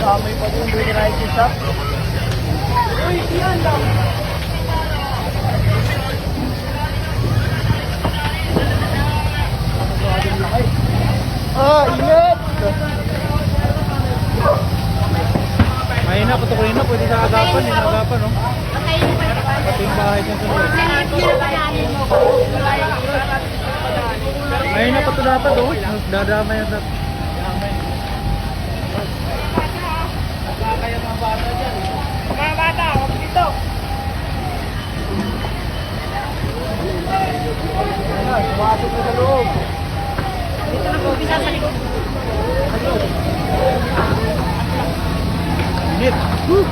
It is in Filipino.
Damay pa doon, doon na yung shop. Uy, yan lang. Ah, ingat! Ayun na, patuloy na, pwede sa agapan, agapan, no? Pati yung bahay dyan sa loob. Ayun na, patulapad, oh. Dadama yan sa... Kaya mga bata dyan. Mga bata, huwag dito! Ayan, sumasok na sa loob. Dito na po, bisa sa likod. Init! Woo!